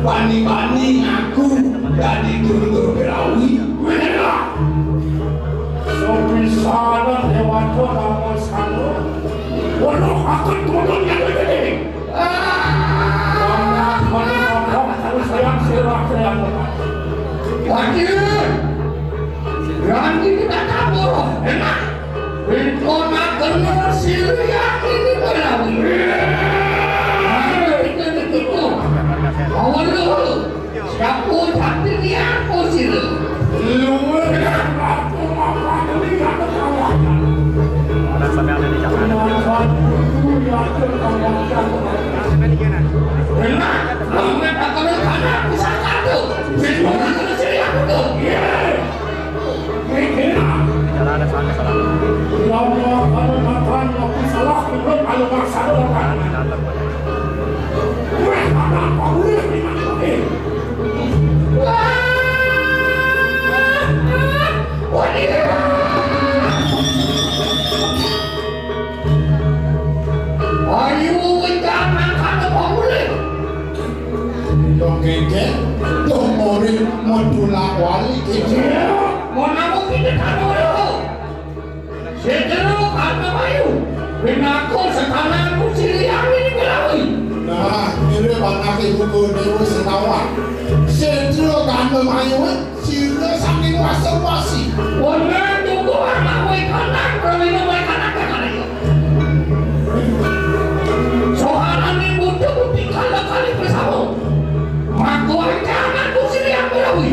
Bani-bani aku dari guru berawi. So bisa lewat orang sana. Walau aku turun yang gede. Karena mana harus yang sirak-sirak. Wajib. Berani kita kabur. Enak. Bintona kena siliak ini berawi. Awal dulu. Benar, Muhammad akan berkata bisa satu. Bismillah kena sini aku tuh. Jalan sana salah. Ya Allah, kalau makan aku salah itu kalau masalah kan. Wah, apa boleh ini? Ayo kita makan apa boleh? Dong keke, dong mori modula wali keke. Mau namu kita kamu dulu. Setelah kamu ayo, benaku sekarang kusili yang ini belawi. Nah, ini banyak ibu dewa senawan. Setelah kamu ayo, sila saking wasi-wasi. Benar tunggu anak kanak, berminum kanak kanak itu. Soalan ini butuh bukti kali bersama. Maku aja anak kusili yang belawi.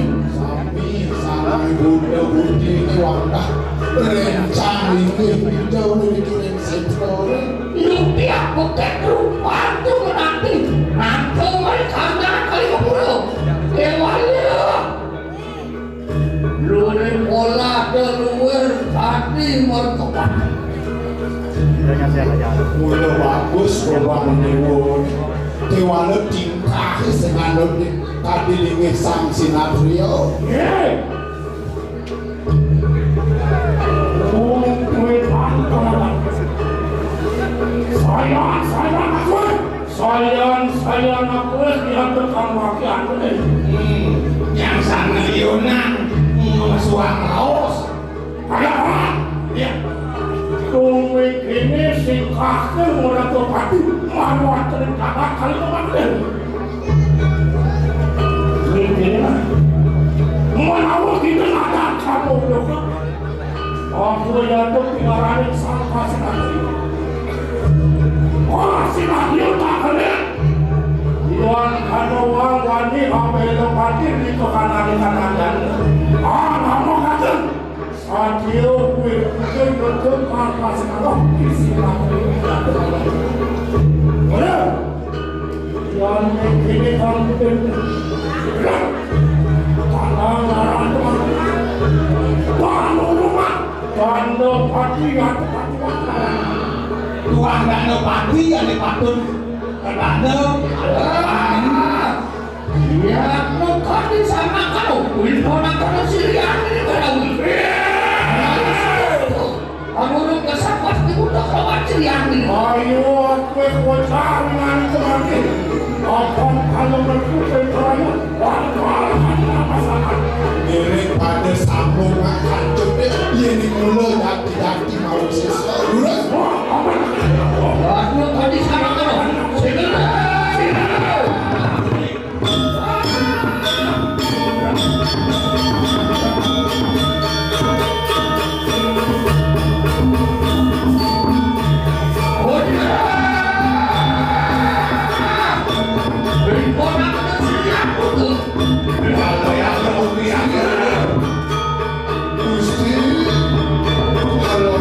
Sampai Bunda Budi ini wangdah rencang ini jauh dikirim sektor. Lu tiap buket rupa tuh menanti. Nanti mereka kali keburu. Ewalnya. Lu ini pola keluar tadi mertobat. Mula bagus perubahan menewon. Dewala tingkah senganut tadi lingit sang sinatrio. Sayang aku lihat tukang wakian Yang sana Yunan masuang laos. ada apa? Ya. Tunggu ini si kakek mulai topati manuat terkata kali kemarin. Ini lah. Mau kita ada kamu juga. Aku jatuh tinggalan sampah sekali. Oh, si Nabil tak kalian. Tuan kanuang wani ambil topati di kanan. Kamu kata. Adio betul apa sekarang isi lagi. Boleh? Yang ini kamu tanah larang bangun rumah tanda pati atau Tuang dana pati yang dipatun dana. Ya, lu kan sama kau. Wilpona kalau sirian ini berawi. Kamu lu kesapas di budak lewat sirian ini. ayo aku kocak nanti nanti. Apa kalau berkumpul kerana warga masyarakat Daripada sambung akan cepet ini mula dati-dati mau sesuatu. Aku tadi sama kau. Segera. Gusti, halo.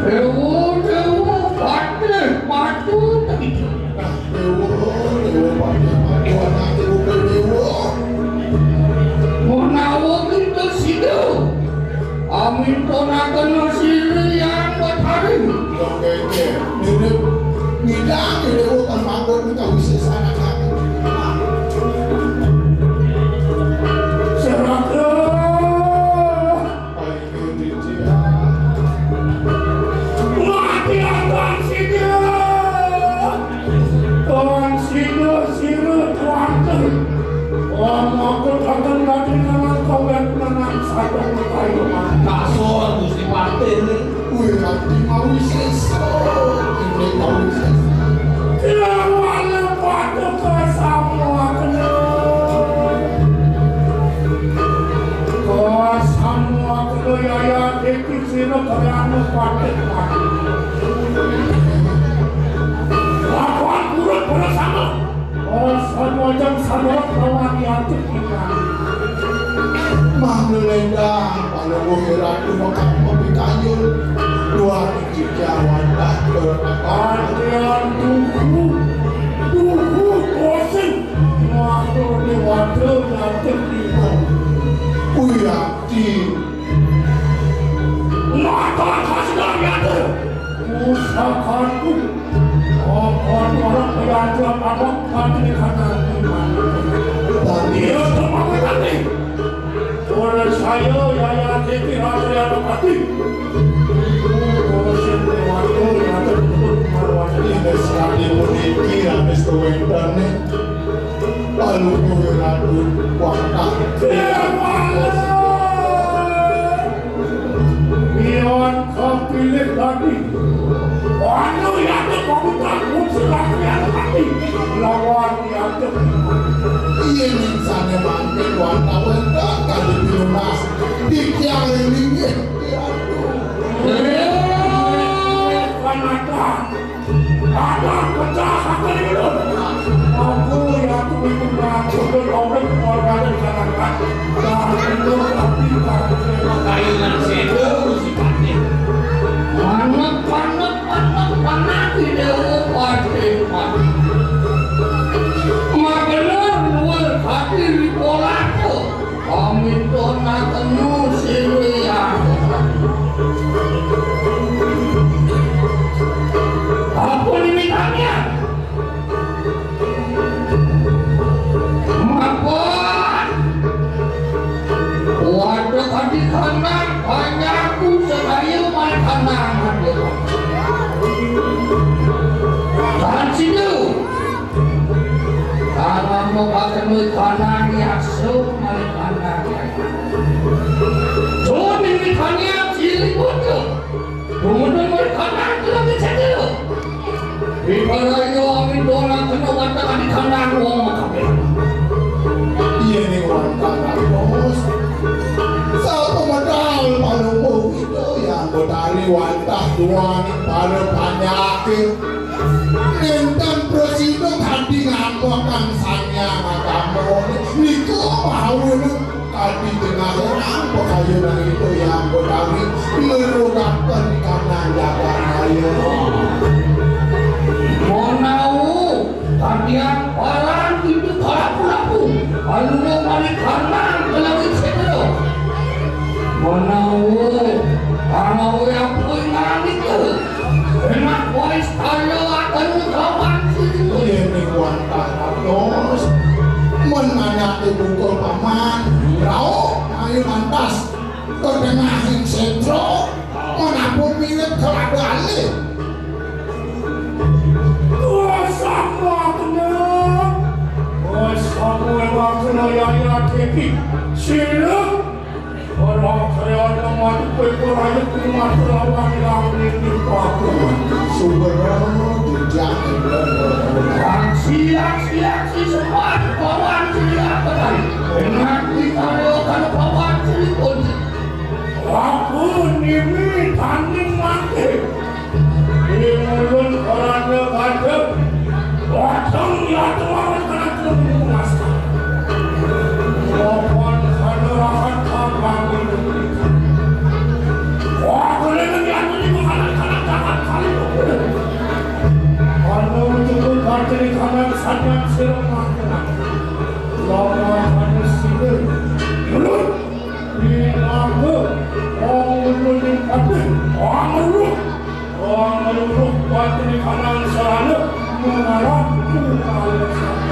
Dewa pati matu menawa kita sido amin tonakan siri yang berhari Nidang dewa kan manggon kita bisa sana Kasur Gusti Patin nih. Wih, nanti mau seso. Ini mau seso. Lawan pada kesamua kena. Kesamua kena yaya iki sira karena paten mati. Lawan buruk pada sama. Sama jam sama lawan yang kita. Manglendang pada Ratu makan kopi kanyul dua tiga wadah Kalian tunggu bosen waktu di wadah yang terima Uyati maka hasil yang usahakanku orang yang telah melakukan di kanan dia terpakai tadi oleh saya Yaya Kiki Ratu yang mati bosen di wadah yang tertutup marwah ini sekali meniki habis kewendan nih lalu Ratu wadah Bion kau pilih tadi Wanu yang terkomutan Musulah yang mati Lawan yang terima iya misalnya mampir wadah wadah kali bilunas dikiang ini Ada kejahatan itu Aku yang tujuan Untuk orang dan jangankan Dan itu tapi kainan sedo Gusti Patin panak di dewa pati mati magelar nuwal hati di polako amin tonakan siri yang apa limitanya maafkan waduh kadi kanan banyakku sedaya main kanan tahan situ karena mau pakai mulut kanan yang sup main kanan coba milikannya cilik bodoh kemudian mulut kanan itu lagi cedera daripada yo amin doang kena watakan di kanan uang makabel iya nih wantakan bos satu modal malu itu yang bertari wantah tuan pada banyakin nentang presiden tadi ngapakan sanya ngakamu niku mau nih tadi tengah orang pekayunan itu yang bertari merupakan karena jaga ayo Monau kalian parang itu kalapu-lapu aluna balik kanan ke langit sedero Monau yang punya itu enak wais kalau akan kawan situ ini wantah terus menanyaki pukul paman rau ayo mantas kedengahin sentro manapun milik keladali Sama kena memang kena Yaya Kiki Silap Orang kaya nama Pekor aja kumar lawan yang ini paku Subero dijamin Siap-siap semua kawan siap tadi dengan kita akan kawan silikon Aku ini tanding mati Di mulut orangnya kadep Watang ya tuan karena kemuaskan Wawan kaderahan kabang ini Wah boleh nanti aku ini kanan-kanan sangat seremahnya. Lama manusia, mulut, dilaku, orang mulut di hati, orang mulut batu di kanan sana, mengarah ke kanan sana.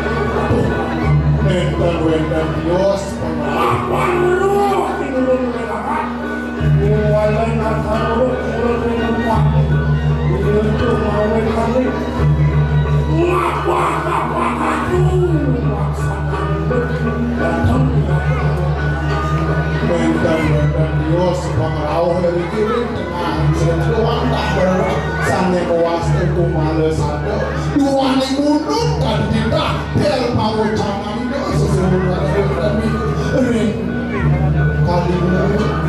Enten Dios Apa mulut di mulut mereka? Walau nak mulut mereka, itu mau kami. Ngapa aku melaksanakan datang Enten Dios pengrauh dari kiri tengah sentuhan tak berat sange kuas itu males ada dua nih mundur kan tidak bel mau jangan itu sesungguhnya kami ring kali ini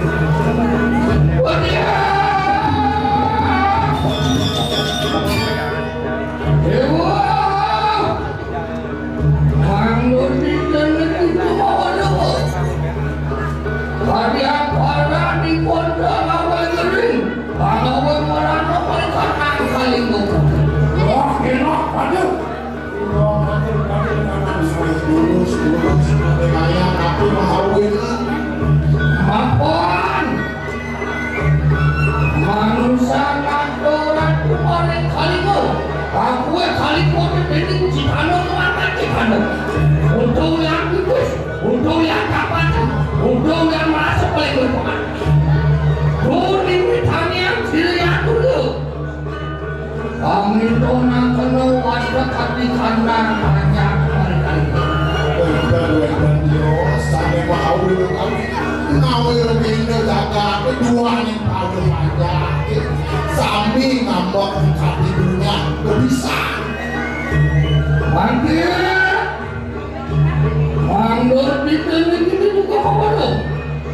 lumayan aku mahawin Maafkan manusia kantoran kemarin kalimu aku kalimu ini cipano makan cipano untuk yang kudus untuk yang kapan untuk yang merasa paling berpengaruh kuning mitanya silian dulu kami dona kena wadah kaki kandang banyak kali-kali dan Dios sampai mahawin kami ngawil ini jaga kedua nih pada banyak sambil ngambek kaki dunia bisa Bangkit Mandur ditelik ini juga apa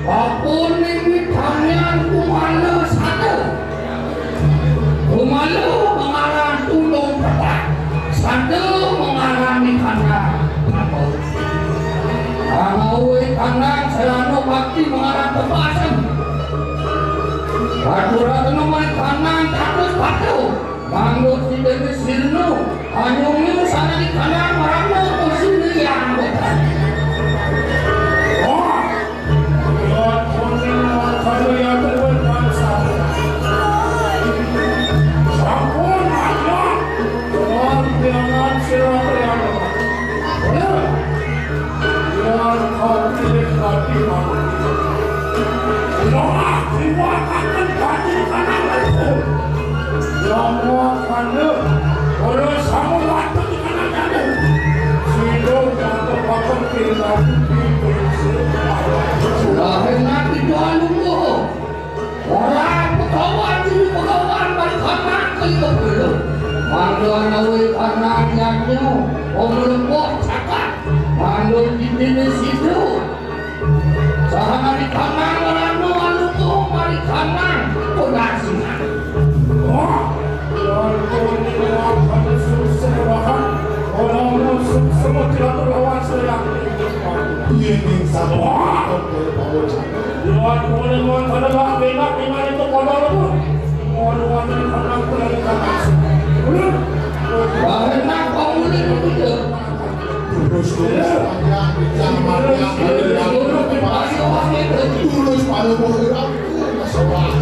apun ini tangan kumalu satu kumalu mengarah tulung petak satu mengarah ni kandang Angawai kandang selano bakti mengarah ke pasang Ratu-ratu nomor kandang terus batu Mangut di dewi sirnu Anyungnya sana di kandang marahmu kusini yang anggota Lahir nanti doa lumpuh orang pegawai jadi pegawai balik kanan kelima belum manduan awal kanan yaknya omlumpuh cakap manduan di situ sahana di kanan orang lumpuh balik kanan kodasingan orang semua tidak terlawan sedang ini sama Tuhan mohon adalah benak iman itu kodol mohon dari kanan dari kanan enak kamu ini begitu tulus panjang zaman yang tulus pada bohong masalah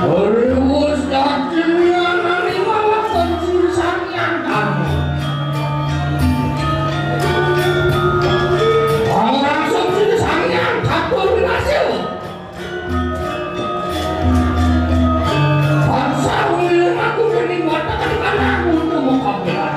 Terus dagingnya nari malah kecil sangat kamu. Orang kecil sangat kabur berhasil. Bangsa umilin aku ini mengatakan karena aku untuk mengkabilan.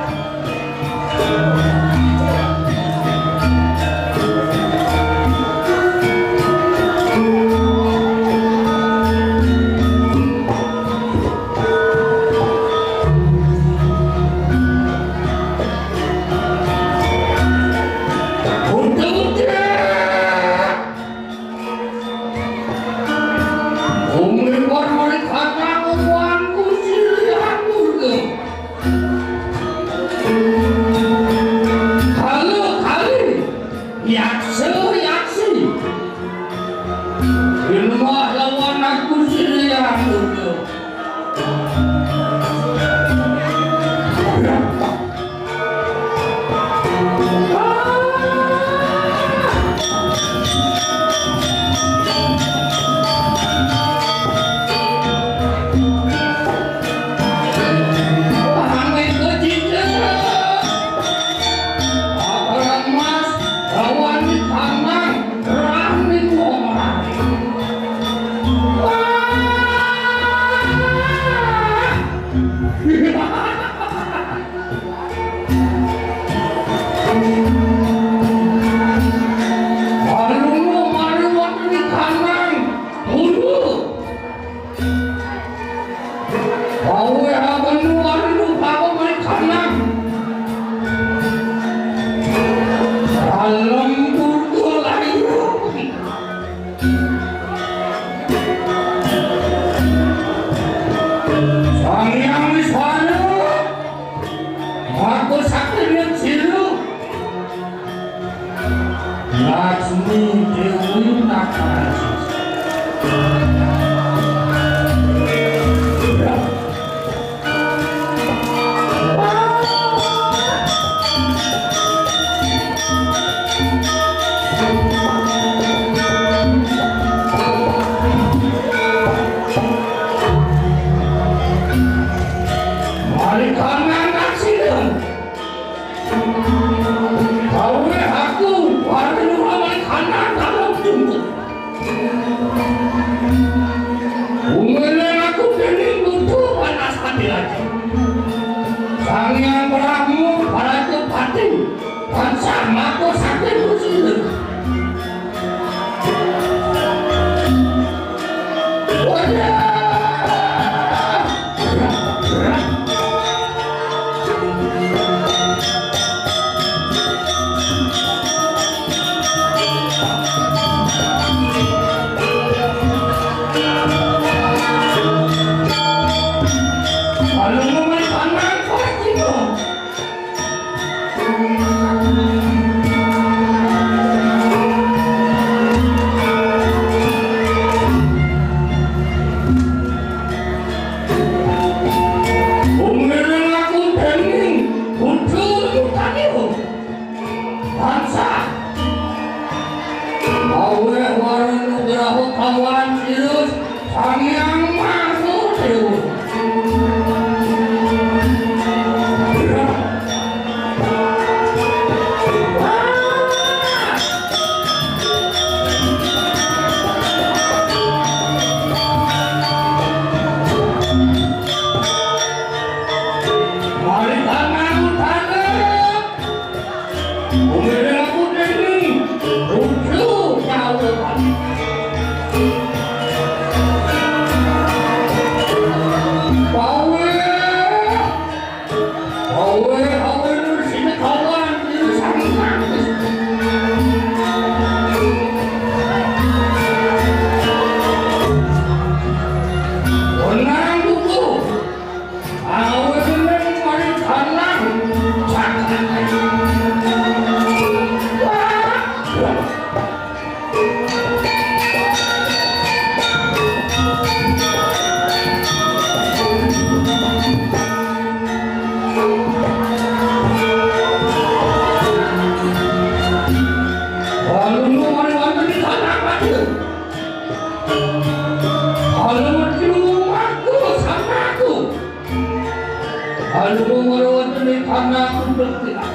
Lalu merawat ini karena untuk tidak.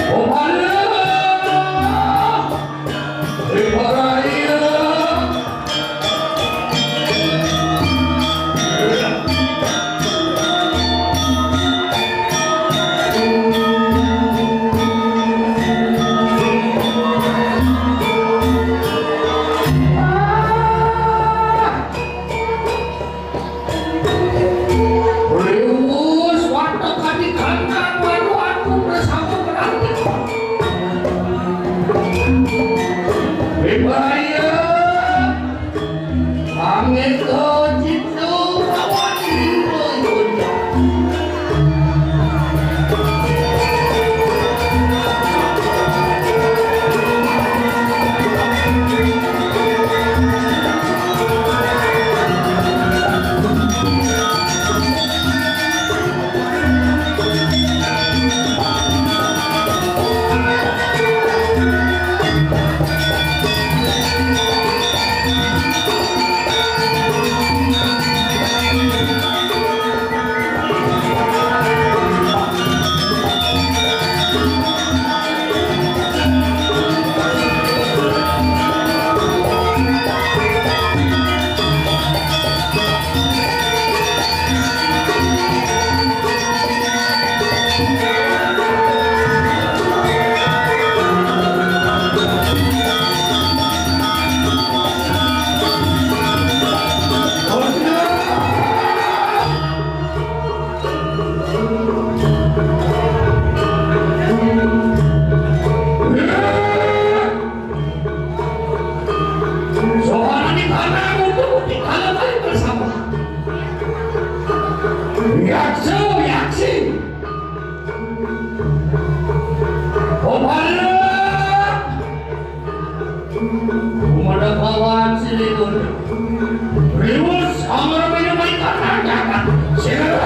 Oh Allah, Ibrahim. Siapa